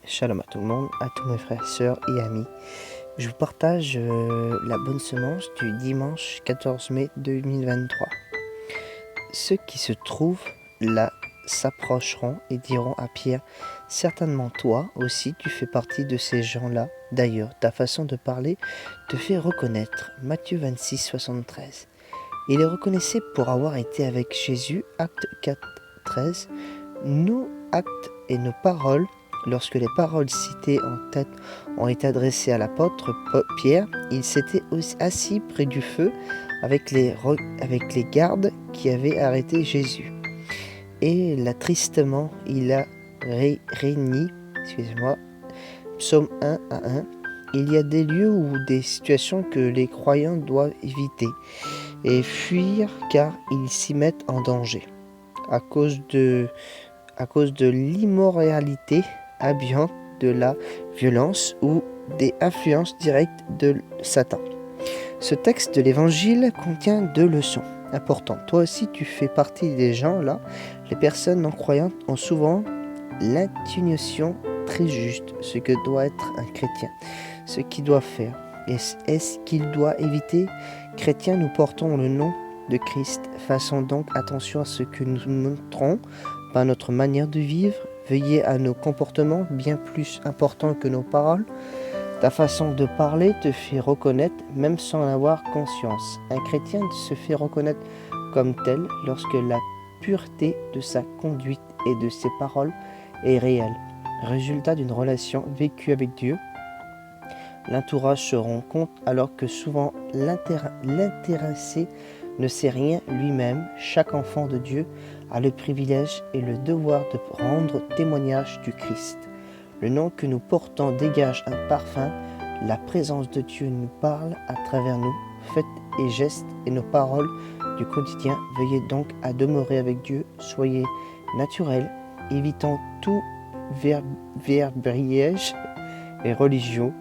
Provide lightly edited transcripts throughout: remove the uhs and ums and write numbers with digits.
Shalom à tout le monde, à tous mes frères, sœurs et amis. Je vous partage la bonne semence du dimanche 14 mai 2023. Ceux qui se trouvent là s'approcheront et diront à Pierre, « Certainement toi aussi tu fais partie de ces gens-là. D'ailleurs, ta façon de parler te fait reconnaître. » Matthieu 26, 73. Il est reconnaissait pour avoir été avec Jésus, acte 4, 13. Nos actes et nos paroles, lorsque les paroles citées en tête ont été adressées à l'apôtre Pierre, il s'était assis près du feu avec les gardes qui avaient arrêté Jésus. Et là, tristement, il a régné, psaume 1 à 1. Il y a des lieux ou des situations que les croyants doivent éviter et fuir car ils s'y mettent en danger à cause de l'immoralité ambiante, de la violence ou des influences directes de Satan. Ce texte de l'Évangile contient 2 leçons importantes. Toi aussi, tu fais partie des gens là. Les personnes non croyantes ont souvent l'intuition très juste, ce que doit être un chrétien, ce qu'il doit faire et ce qu'il doit éviter. Chrétiens, nous portons le nom de Christ. Faisons donc attention à ce que nous montrons par notre manière de vivre. Veillez à nos comportements, bien plus importants que nos paroles. Ta façon de parler te fait reconnaître, même sans en avoir conscience. Un chrétien se fait reconnaître comme tel lorsque la pureté de sa conduite et de ses paroles est réelle. Résultat d'une relation vécue avec Dieu, l'entourage se rend compte alors que souvent l'intéressé ne sait rien lui-même. Chaque enfant de Dieu a le privilège et le devoir de rendre témoignage du Christ. Le nom que nous portons dégage un parfum. La présence de Dieu nous parle à travers nos faits et gestes et nos paroles du quotidien. Veuillez donc à demeurer avec Dieu. Soyez naturels, évitant tout verbiage et religion.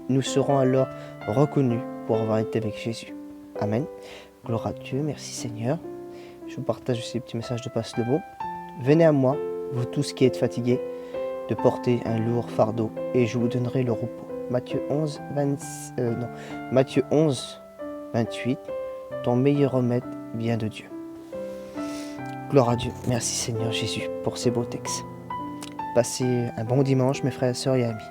Nous serons alors reconnus pour avoir été avec Jésus. Amen. Gloire à Dieu. Merci Seigneur. Je vous partage ces petits messages de passe de mots. Venez à moi, vous tous qui êtes fatigués, de porter un lourd fardeau, et je vous donnerai le repos. Matthieu 11, 28. Ton meilleur remède vient de Dieu. Gloire à Dieu. Merci Seigneur Jésus pour ces beaux textes. Passez un bon dimanche, mes frères et sœurs et amis.